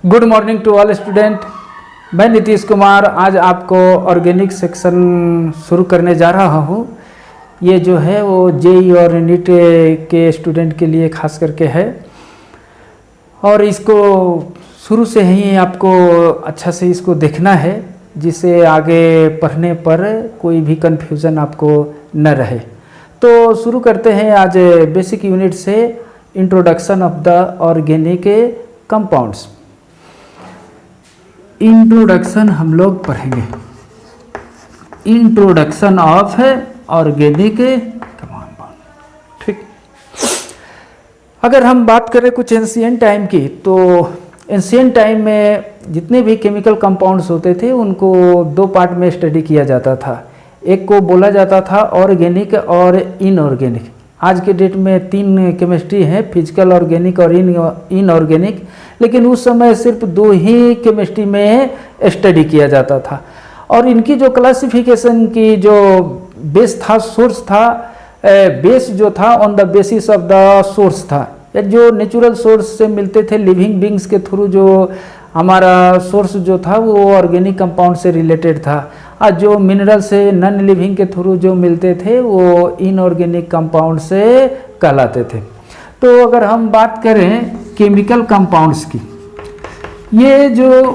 Good morning to all student. मैं नीतीश कुमार आज आपको ऑर्गेनिक सेक्शन शुरू करने जा रहा हूँ। ये जो है वो जेई और नीट के स्टूडेंट के लिए खास करके है और इसको शुरू से ही आपको अच्छा से इसको देखना है जिससे आगे पढ़ने पर कोई भी कन्फ्यूज़न आपको न रहे। तो शुरू करते हैं आज बेसिक यूनिट से introduction of the organic compounds. Introduction हम लोग पढ़ेंगे, इंट्रोडक्शन ऑफ ऑर्गेनिक कंपाउंड। ठीक, अगर हम बात करें कुछ एंशिएंट टाइम की, तो एंशिएंट टाइम में जितने भी केमिकल कंपाउंड्स होते थे उनको दो पार्ट में स्टडी किया जाता था। एक को बोला जाता था ऑर्गेनिक और इनऑर्गेनिक। आज के डेट में तीन केमिस्ट्री है, फिजिकल, ऑर्गेनिक और इनऑर्गेनिक, लेकिन उस समय सिर्फ दो ही केमिस्ट्री में स्टडी किया जाता था। और इनकी जो क्लासिफिकेशन की जो बेस था, सोर्स था, बेस जो था on the basis of the source था, जो नेचुरल सोर्स से मिलते थे लिविंग बींग्स के थ्रू। जो हमारा सोर्स जो था वो ऑर्गेनिक कंपाउंड से रिलेटेड था, और जो मिनरल से नॉन लिविंग के थ्रू जो मिलते थे वो इनऑर्गेनिक कंपाउंड से कहलाते थे। तो अगर हम बात करें केमिकल कंपाउंड्स की, ये जो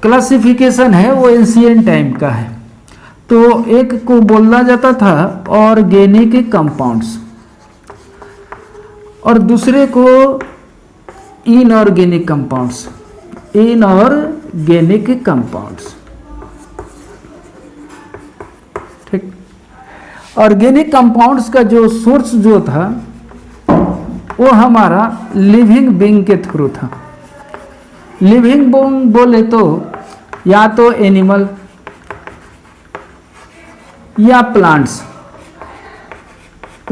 क्लासिफिकेशन है वो एंशिएंट टाइम का है। तो एक को बोला जाता था ऑर्गेनिक कंपाउंड्स और दूसरे को इनऑर्गेनिक कंपाउंड्स। इनऑर्गेनिक कंपाउंड्स, ठीक। ऑर्गेनिक कंपाउंड्स का जो सोर्स जो था वो हमारा लिविंग बीइंग के थ्रू था। लिविंग बीइंग बोले तो या तो एनिमल या प्लांट्स,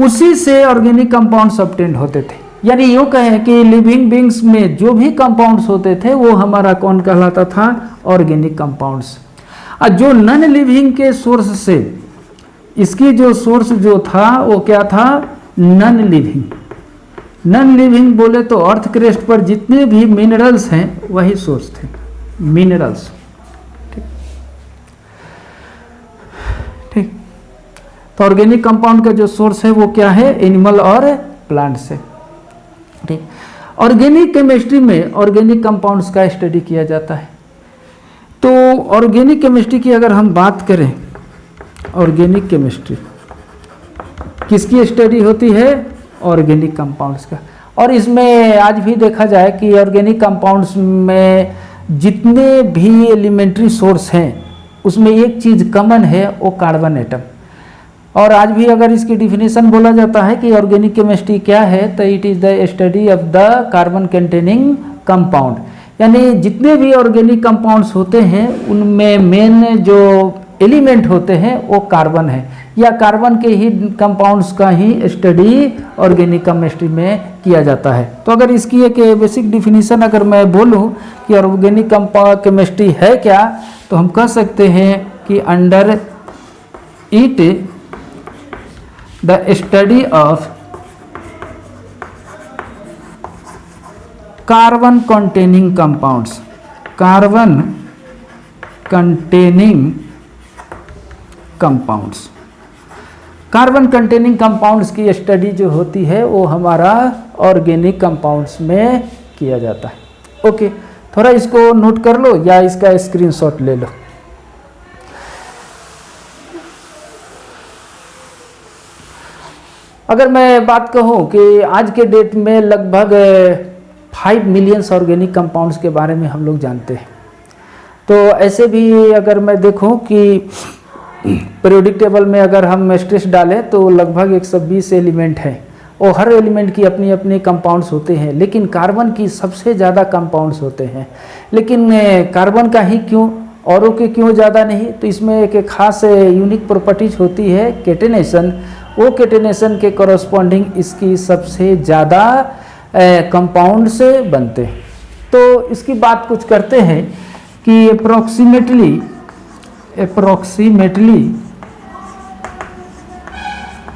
उसी से ऑर्गेनिक कंपाउंड्स ऑब्टेन्ड होते थे। यानी यूँ कहें कि लिविंग बीइंग्स में जो भी कंपाउंड्स होते थे वो हमारा कौन कहलाता था? Organic compounds. और जो नॉन लिविंग के सोर्स से, इसकी जो सोर्स जो था वो क्या था? Non living. नॉन लिविंग बोले तो अर्थ क्रेस्ट पर जितने भी मिनरल्स हैं वही सोर्स थे, मिनरल्स। ठीक ठीक। तो ऑर्गेनिक कंपाउंड का जो सोर्स है वो क्या है? एनिमल और प्लांट से। ठीक। ऑर्गेनिक केमिस्ट्री में ऑर्गेनिक कंपाउंड्स का स्टडी किया जाता है। तो ऑर्गेनिक केमिस्ट्री की अगर हम बात करें, ऑर्गेनिक केमिस्ट्री किसकी स्टडी होती है? ऑर्गेनिक कंपाउंड्स का। और इसमें आज भी देखा जाए कि ऑर्गेनिक कंपाउंड्स में जितने भी एलिमेंट्री सोर्स हैं उसमें एक चीज़ कॉमन है, वो कार्बन एटम। और आज भी अगर इसकी डिफिनेशन बोला जाता है कि ऑर्गेनिक केमिस्ट्री क्या है, तो it is the study of the carbon containing compound. यानी जितने भी ऑर्गेनिक कंपाउंड्स होते हैं उनमें मेन जो एलिमेंट होते हैं वो कार्बन है, या कार्बन के ही कंपाउंड्स का ही स्टडी ऑर्गेनिक केमिस्ट्री में किया जाता है। तो अगर इसकी एक बेसिक डिफिनीशन अगर मैं बोलूँ कि ऑर्गेनिक केमिस्ट्री है क्या, तो हम कह सकते हैं कि under it the study of carbon containing compounds, carbon containing compounds. Carbon containing compounds की स्टडी जो होती है वो हमारा ऑर्गेनिक कंपाउंड्स में किया जाता है। ओके, थोड़ा इसको नोट कर लो या इसका स्क्रीनशॉट ले लो। अगर मैं बात कहूँ कि आज के डेट में लगभग 5 मिलियन ऑर्गेनिक कंपाउंड्स के बारे में हम लोग जानते हैं। तो ऐसे भी अगर मैं देखूँ कि पीरियोडिक टेबल में अगर हम स्ट्रेस डालें तो लगभग 120 एलिमेंट हैं और हर एलिमेंट की अपनी अपनी कंपाउंड्स होते हैं, लेकिन कार्बन की सबसे ज़्यादा कंपाउंड्स होते हैं। लेकिन कार्बन का ही क्यों, औरों के क्यों ज़्यादा नहीं? तो इसमें एक खास यूनिक प्रॉपर्टीज होती है, केटेनेशन। वो केटेनेशन के कॉरस्पॉन्डिंग इसकी सबसे ज़्यादा कंपाउंड से बनते हैं। तो इसकी बात कुछ करते हैं कि अप्रोक्सीमेटली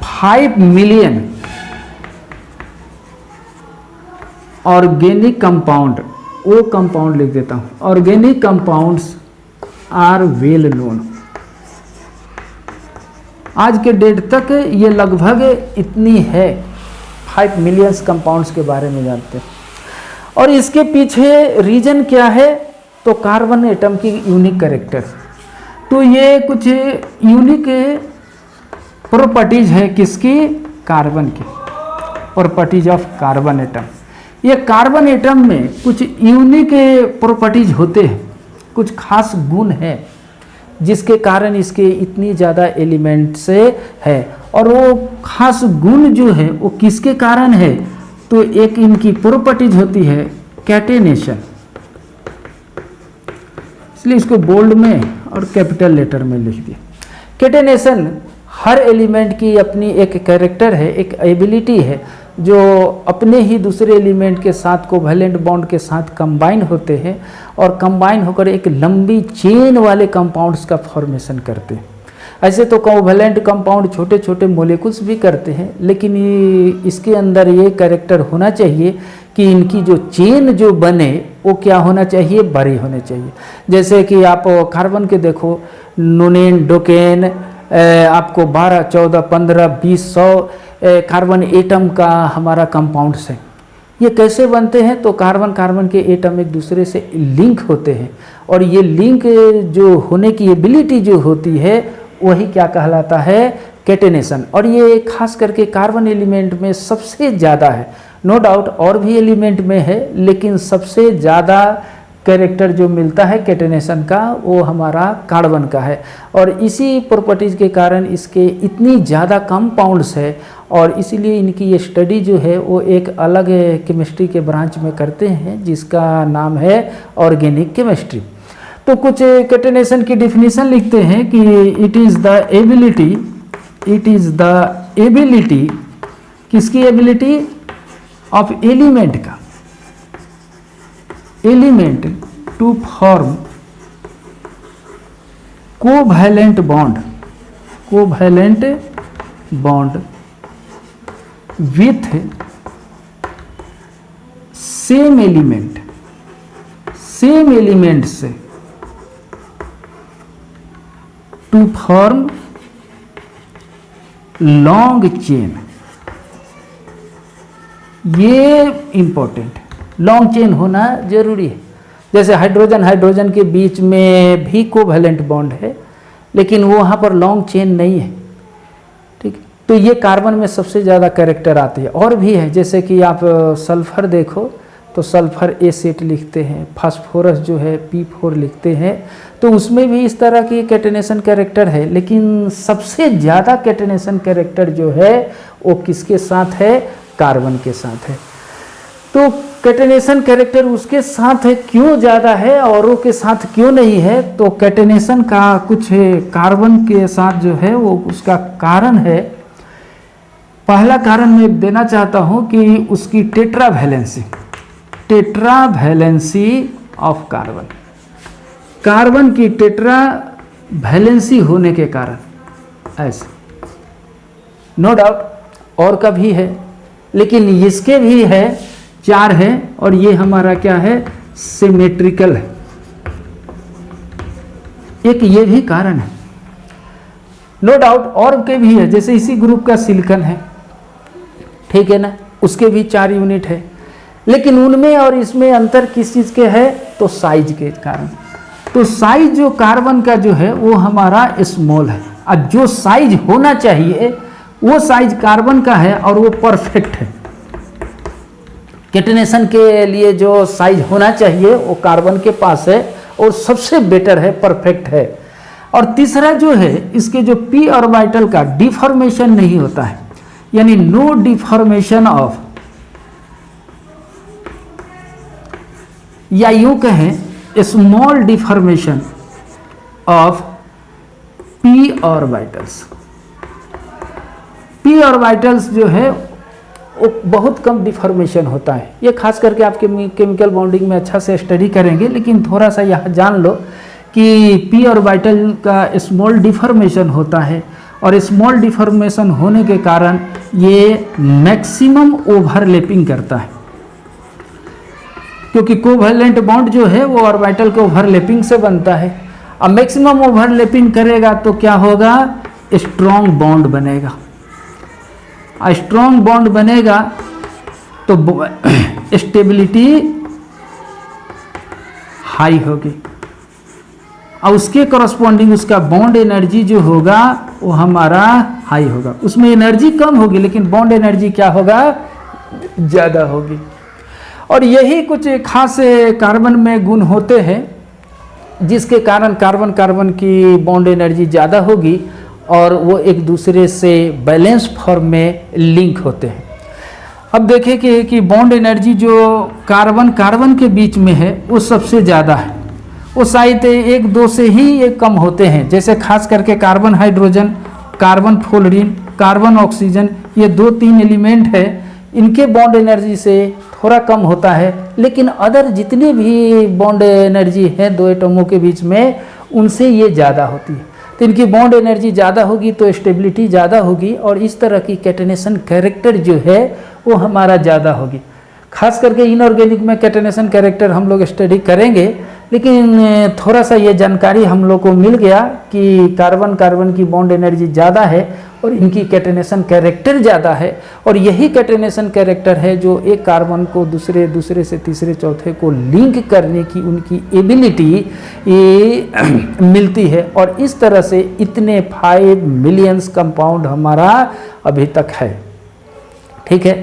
5 मिलियन ऑर्गेनिक कंपाउंड वो कंपाउंड लिख देता हूँ। Organic compounds are well known. आज के डेट तक ये लगभग इतनी है, 5 मिलियंस कंपाउंड्स के बारे में जानते हैं। और इसके पीछे रीजन क्या है, तो कार्बन एटम की यूनिक कैरेक्टर। तो ये कुछ यूनिक प्रॉपर्टीज है किसकी, कार्बन की, प्रॉपर्टीज ऑफ कार्बन एटम। ये कार्बन एटम में कुछ यूनिक प्रॉपर्टीज होते हैं, कुछ खास गुण है जिसके कारण इसके इतनी ज़्यादा एलिमेंट से है। और वो खास गुण जो है वो किसके कारण है, तो एक इनकी प्रॉपर्टीज होती है कैटेनेशन, इसलिए इसको बोल्ड में और कैपिटल लेटर में लिख दिया। कैटेनेशन हर एलिमेंट की अपनी एक कैरेक्टर है, एक एबिलिटी है, जो अपने ही दूसरे एलिमेंट के साथ कोवैलेंट बॉन्ड के साथ कंबाइन होते हैं और कंबाइन होकर एक लंबी चेन वाले कंपाउंड्स का फॉर्मेशन करते हैं। ऐसे तो कोवैलेंट कंपाउंड छोटे छोटे मोलिकुल्स भी करते हैं, लेकिन इसके अंदर ये कैरेक्टर होना चाहिए कि इनकी जो चेन जो बने वो क्या होना चाहिए, बड़े होने चाहिए। जैसे कि आप कार्बन के देखो, नोनेन, डोकेन, आपको 12, 14, 15, 20, 100 कार्बन एटम का हमारा कंपाउंड्स है। ये कैसे बनते हैं, तो कार्बन कार्बन के एटम एक दूसरे से लिंक होते हैं और ये लिंक जो होने की एबिलिटी जो होती है वही क्या कहलाता है, कैटेनेशन। और ये खास करके कार्बन एलिमेंट में सबसे ज़्यादा है, नो डाउट और भी एलिमेंट में है, लेकिन सबसे ज़्यादा कैरेक्टर जो मिलता है कैटेनेशन का वो हमारा कार्बन का है। और इसी प्रॉपर्टीज़ के कारण इसके इतनी ज़्यादा कंपाउंड्स है और इसीलिए इनकी ये स्टडी जो है वो एक अलग केमिस्ट्री के ब्रांच में करते हैं जिसका नाम है ऑर्गेनिक केमिस्ट्री। तो कुछ कैटेनेशन की डिफिनीशन लिखते हैं कि इट इज़ द एबिलिटी, किसकी एबिलिटी, ऑफ एलिमेंट का, element to form covalent bond with same element से टू फॉर्म लॉन्ग चेन। ये इंपॉर्टेंट, लॉन्ग चेन होना जरूरी है। जैसे हाइड्रोजन के बीच में भी कोवैलेंट बॉन्ड है, लेकिन वो वहाँ पर लॉन्ग चेन नहीं है, ठीक। तो ये कार्बन में सबसे ज़्यादा कैरेक्टर आती है। और भी है, जैसे कि आप सल्फर देखो तो सल्फर A लिखते हैं, फास्फोरस जो है P4 लिखते हैं, तो उसमें भी इस तरह की कैटेनेशन कैरेक्टर है। लेकिन सबसे ज़्यादा कैटेनेशन कैरेक्टर जो है वो किसके साथ है, कार्बन के साथ है। तो कैटेनेशन कैरेक्टर उसके साथ है, क्यों ज़्यादा है औरों के साथ क्यों नहीं है, तो कैटेनेशन का कुछ कार्बन के साथ जो है वो उसका कारण है। पहला कारण मैं देना चाहता हूँ कि उसकी टेट्रावैलेंसी ऑफ कार्बन की टेट्रावैलेंसी होने के कारण, ऐसे नो डाउट और का भी है, लेकिन इसके भी है 4 है और ये हमारा क्या है, सिमेट्रिकल है। एक ये भी कारण है, नो डाउट और के भी है, जैसे इसी ग्रुप का सिलिकॉन है, ठीक है ना, उसके भी 4 यूनिट है, लेकिन उनमें और इसमें अंतर किस चीज़ के है, तो साइज के कारण। तो साइज जो कार्बन का जो है वो हमारा स्मॉल है, और जो साइज होना चाहिए वो साइज कार्बन का है और वो परफेक्ट है। कैटेनेशन के लिए जो साइज होना चाहिए वो कार्बन के पास है और सबसे बेटर है, परफेक्ट है। और तीसरा जो है, इसके जो p ऑर्बिटल का डिफॉर्मेशन नहीं होता है, यानी नो डिफॉर्मेशन ऑफ, या यूं कहें small deformation of p orbitals. p orbitals जो है वो बहुत कम डिफॉर्मेशन होता है। ये खास करके आपके केमिकल बॉन्डिंग में अच्छा से स्टडी करेंगे, लेकिन थोड़ा सा यहाँ जान लो कि p ऑर्बिटल का स्मॉल डिफॉर्मेशन होता है और स्मॉल डिफॉर्मेशन होने के कारण ये मैक्सिमम ओवरलैपिंग करता है। क्योंकि कोवैलेंट बॉन्ड जो है वो ऑर्बिटल के ओवरलैपिंग से बनता है। अब मैक्सिमम ओवरलैपिंग करेगा तो क्या होगा, स्ट्रॉन्ग बॉन्ड बनेगा। स्ट्रॉन्ग बॉन्ड बनेगा तो स्टेबिलिटी हाई होगी और उसके करस्पॉन्डिंग उसका बॉन्ड एनर्जी जो होगा वो हमारा हाई होगा। उसमें एनर्जी कम होगी लेकिन बॉन्ड एनर्जी क्या होगा, ज़्यादा होगी। और यही कुछ खास कार्बन में गुण होते हैं जिसके कारण कार्बन कार्बन की बॉन्ड एनर्जी ज़्यादा होगी और वो एक दूसरे से बैलेंस फॉर्म में लिंक होते हैं। अब देखें कि बॉन्ड एनर्जी जो कार्बन कार्बन के बीच में है वो सबसे ज़्यादा है। वो शायद 1-2 से ही ये कम होते हैं, जैसे खास करके carbon hydrogen, carbon fluorine, carbon oxygen, ये 2-3 एलिमेंट है, इनके बॉन्ड एनर्जी से थोड़ा कम होता है। लेकिन अदर जितनी भी बॉन्ड एनर्जी है दो एटमों के बीच में उनसे ये ज़्यादा होती है। तो इनकी बॉन्ड एनर्जी ज़्यादा होगी तो स्टेबिलिटी ज़्यादा होगी और इस तरह की कैटेनेशन कैरेक्टर जो है वो हमारा ज़्यादा होगी। खास करके इनऑर्गेनिक में कैटेनेशन कैरेक्टर हम लोग स्टडी करेंगे, लेकिन थोड़ा सा ये जानकारी हम लोग को मिल गया कि कार्बन कार्बन की बॉन्ड एनर्जी ज़्यादा है और इनकी कैटेनेशन कैरेक्टर ज़्यादा है और यही कैटेनेशन कैरेक्टर है जो एक कार्बन को दूसरे से तीसरे चौथे को लिंक करने की उनकी एबिलिटी मिलती है। और इस तरह से इतने 5 मिलियंस कंपाउंड हमारा अभी तक है। ठीक है,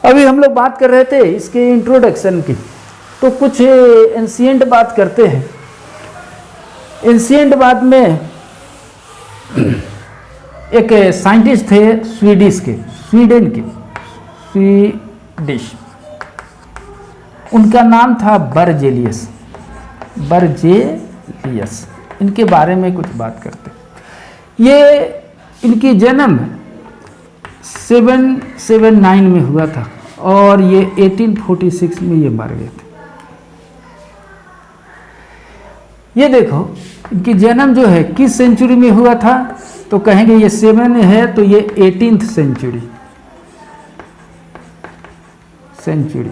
अभी हम लोग बात कर रहे थे इसके इंट्रोडक्शन की, तो कुछ एंशिएंट बात करते हैं। एंशिएंट बात में एक साइंटिस्ट थे स्वीडन के, उनका नाम था बर्जेलियस। इनके बारे में कुछ बात करते हैं। ये इनकी जन्म 779 में हुआ था और ये 1846 में ये मर गए थे। ये देखो इनकी जन्म जो है किस सेंचुरी में हुआ था, तो कहेंगे ये 7 है तो ये 18th सेंचुरी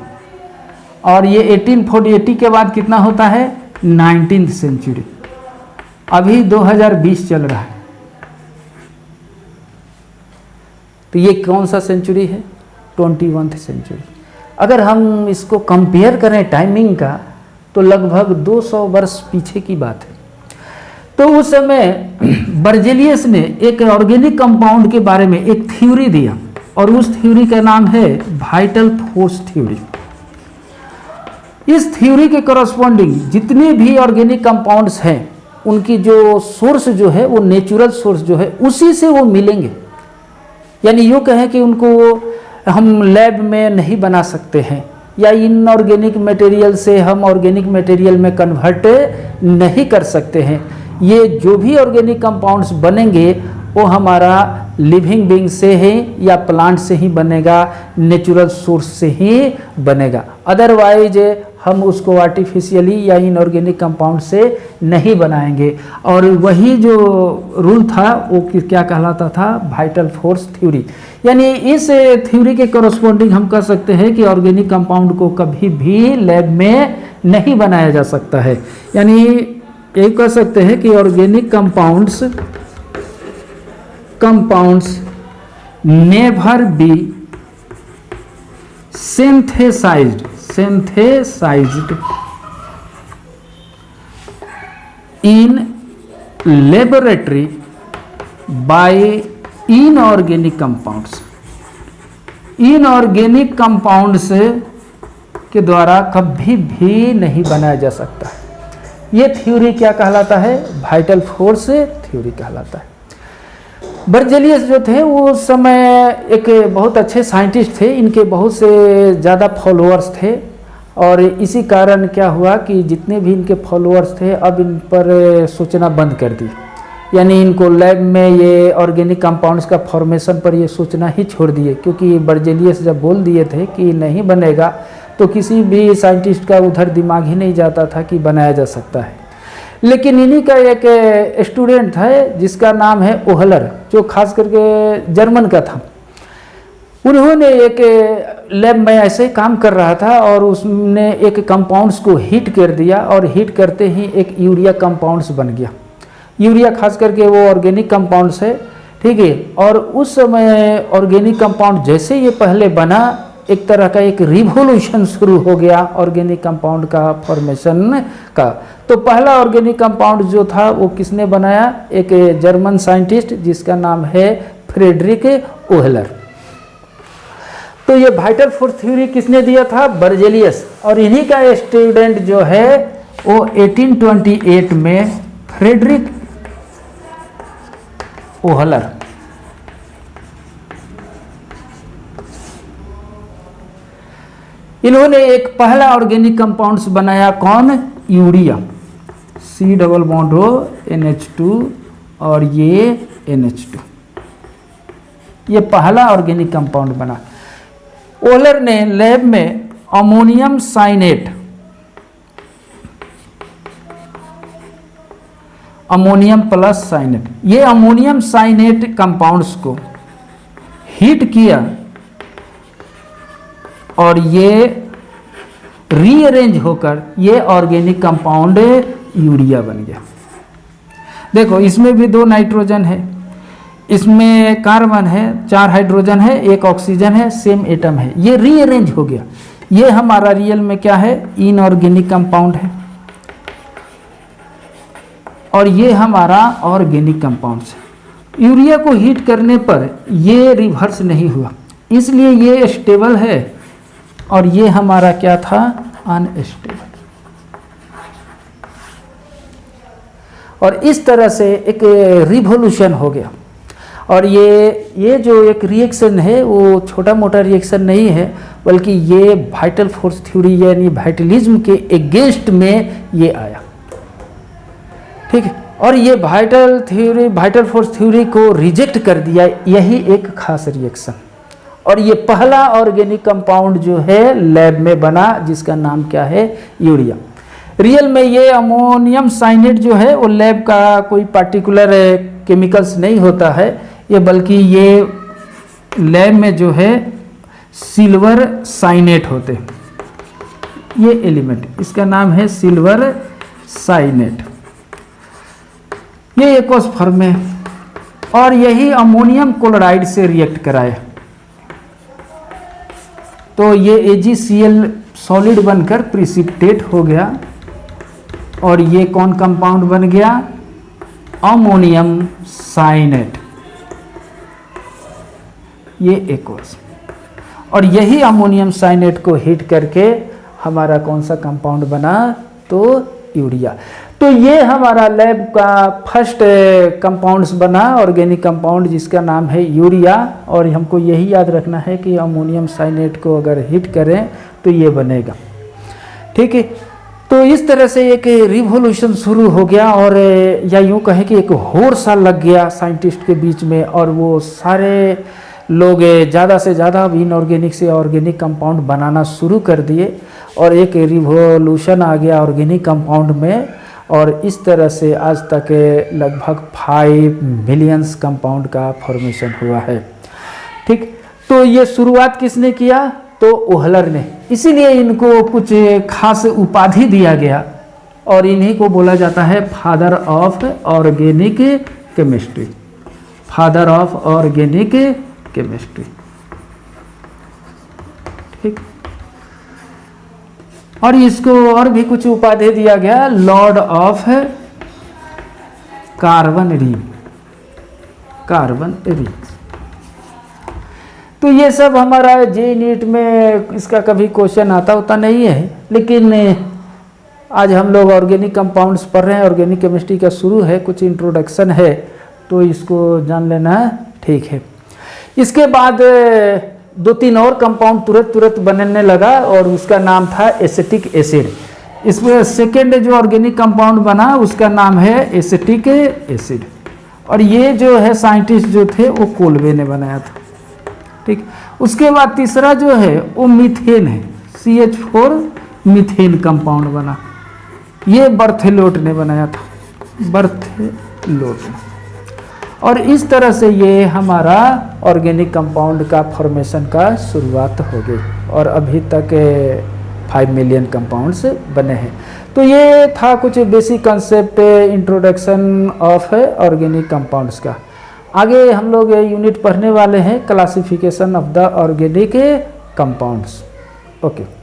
और ये 1840 के बाद कितना होता है 19th सेंचुरी। अभी 2020 चल रहा है तो ये कौन सा सेंचुरी है 21th सेंचुरी। अगर हम इसको कंपेयर करें टाइमिंग का तो लगभग 200 वर्ष पीछे की बात है। तो उस समय बर्जेलियस ने एक ऑर्गेनिक कंपाउंड के बारे में एक थ्योरी दिया और उस थ्योरी का नाम है वाइटल फोर्स थ्योरी। इस थ्योरी के करस्पॉन्डिंग जितने भी ऑर्गेनिक कंपाउंड्स हैं उनकी जो सोर्स जो है वो नेचुरल सोर्स जो है उसी से वो मिलेंगे। यानी यूँ कहें कि उनको हम लैब में नहीं बना सकते हैं या इनऑर्गेनिक मटेरियल से हम ऑर्गेनिक मटेरियल में कन्वर्ट नहीं कर सकते हैं। ये जो भी ऑर्गेनिक कंपाउंड्स बनेंगे वो हमारा लिविंग बीइंग से ही या प्लांट से ही बनेगा, नेचुरल सोर्स से ही बनेगा। अदरवाइज हम उसको आर्टिफिशियली या इनऑर्गेनिक कंपाउंड से नहीं बनाएंगे। और वही जो रूल था वो क्या कहलाता था वाइटल फोर्स थ्योरी। यानी इस थ्योरी के करस्पॉन्डिंग हम कह सकते हैं कि ऑर्गेनिक कंपाउंड को कभी भी लैब में नहीं बनाया जा सकता है। यानी यही कह सकते हैं कि organic compounds never be synthesized in laboratory by inorganic compounds। Inorganic compounds के द्वारा कभी भी नहीं बनाया जा सकता है। ये थ्योरी क्या कहलाता है वाइटल फोर्स थ्योरी कहलाता है। बर्जेलियस जो थे वो उस समय एक बहुत अच्छे साइंटिस्ट थे, इनके बहुत से ज़्यादा फॉलोअर्स थे और इसी कारण क्या हुआ कि जितने भी इनके फॉलोअर्स थे अब इन पर सोचना बंद कर दी। यानी इनको लैब में ये ऑर्गेनिक कंपाउंड्स का फॉर्मेशन पर ये सोचना ही छोड़ दिए, क्योंकि बर्जेलियस जब बोल दिए थे कि नहीं बनेगा तो किसी भी साइंटिस्ट का उधर दिमाग ही नहीं जाता था कि बनाया जा सकता है। लेकिन इन्हीं का एक स्टूडेंट है जिसका नाम है ओहलर, जो खास करके जर्मन का था। उन्होंने एक लैब में ऐसे ही काम कर रहा था और उसने एक कंपाउंड्स को हीट कर दिया और हीट करते ही एक यूरिया कंपाउंड्स बन गया। यूरिया खास करके वो ऑर्गेनिक कंपाउंड्स है, ठीक है। और उस समय ऑर्गेनिक कंपाउंड जैसे ये पहले बना, एक तरह का एक रिवोल्यूशन शुरू हो गया ऑर्गेनिक कंपाउंड का फॉर्मेशन का। तो पहला ऑर्गेनिक कंपाउंड जो था वो किसने बनाया? एक जर्मन साइंटिस्ट जिसका नाम है फ्रेडरिक ओहलर। तो ये वाइटल फोर्स थ्योरी किसने दिया था? बर्जेलियस। और इन्हीं का स्टूडेंट जो है वो 1828 में फ्रेडरिक ओहलर। इन्होंने एक पहला ऑर्गेनिक कंपाउंड्स बनाया, कौन? यूरिया। C डबल बॉन्ड हो NH2 और ये NH2, ये पहला ऑर्गेनिक कंपाउंड बना। ओहलर ने लैब में ammonium cyanate, ammonium plus cyanate, ये अमोनियम साइनेट कंपाउंड्स को हीट किया और ये रीअरेंज होकर ये ऑर्गेनिक कंपाउंड यूरिया बन गया। देखो इसमें भी 2 नाइट्रोजन है, इसमें कार्बन है, 4 हाइड्रोजन है, 1 ऑक्सीजन है, सेम एटम है, ये रीअरेंज हो गया। ये हमारा रियल में क्या है? इनऑर्गेनिक कंपाउंड है और ये हमारा ऑर्गेनिक कंपाउंड है। यूरिया को हीट करने पर ये रिवर्स नहीं हुआ, इसलिए ये स्टेबल है और ये हमारा क्या था? अनस्टेबल। और इस तरह से एक रिवोल्यूशन हो गया। और ये जो एक रिएक्शन है वो छोटा मोटा रिएक्शन नहीं है, बल्कि ये वाइटल फोर्स थ्योरी यानी वाइटलिज्म के अगेंस्ट में ये आया, ठीक है। और ये वाइटल फोर्स थ्योरी को रिजेक्ट कर दिया, यही एक खास रिएक्शन। और ये पहला ऑर्गेनिक कंपाउंड जो है लैब में बना, जिसका नाम क्या है? यूरिया। रियल में ये अमोनियम साइनेट जो है वो लैब का कोई पार्टिकुलर केमिकल्स नहीं होता है, ये बल्कि ये लैब में जो है सिल्वर साइनेट होते हैं, ये एलिमेंट, इसका नाम है सिल्वर साइनेट। ये एक्वस फॉर्म है और यही अमोनियम क्लोराइड से रिएक्ट कराए तो ये AgCl सॉलिड बनकर प्रिसिपिटेट हो गया और ये कौन कंपाउंड बन गया? अमोनियम साइनेट, ये एक्वस। और यही अमोनियम साइनेट को हीट करके हमारा कौन सा कंपाउंड बना? तो यूरिया। तो ये हमारा लैब का फर्स्ट कंपाउंड्स बना, ऑर्गेनिक कंपाउंड, जिसका नाम है यूरिया। और हमको यही याद रखना है कि अमोनियम साइनेट को अगर हीट करें तो ये बनेगा, ठीक है। तो इस तरह से एक रिवोल्यूशन शुरू हो गया और या यूँ कहें कि एक होड़ सा लग गया साइंटिस्ट के बीच में, और वो सारे लोग ज़्यादा से ज़्यादा इनऑर्गेनिक से ऑर्गेनिक कंपाउंड बनाना शुरू कर दिए और एक रिवोल्यूशन आ गया ऑर्गेनिक कंपाउंड में। और इस तरह से आज तक लगभग 5 मिलियंस कंपाउंड का फॉर्मेशन हुआ है, ठीक। तो ये शुरुआत किसने किया? तो ओहलर ने। इसीलिए इनको कुछ खास उपाधि दिया गया और इन्हीं को बोला जाता है father of organic chemistry, father of organic chemistry, ठीक। और इसको और भी कुछ उपाधि दिया गया, Lord of carbon ring, carbon ring. तो ये सब हमारा जे नीट में इसका कभी क्वेश्चन आता होता नहीं है, लेकिन आज हम लोग ऑर्गेनिक कंपाउंड्स पढ़ रहे हैं, ऑर्गेनिक केमिस्ट्री का शुरू है, कुछ इंट्रोडक्शन है, तो इसको जान लेना ठीक है। इसके बाद 2-3 और कंपाउंड तुरंत बनने लगा और उसका नाम था एसिटिक एसिड। इसमें सेकेंड जो ऑर्गेनिक कंपाउंड बना उसका नाम है एसिटिक एसिड। और ये जो है साइंटिस्ट जो थे वो कोल्बे ने बनाया था, ठीक। उसके बाद तीसरा जो है वो मीथेन है, CH4 मीथेन कंपाउंड बना, ये बर्थेलोट ने बनाया था, बर्थेलोट। और इस तरह से ये हमारा ऑर्गेनिक कंपाउंड का फॉर्मेशन का शुरुआत हो गई और अभी तक 5 मिलियन कंपाउंड्स बने हैं। तो ये था कुछ basic concept introduction of organic compounds का। आगे हम लोग यूनिट पढ़ने वाले हैं classification of the organic compounds. Okay.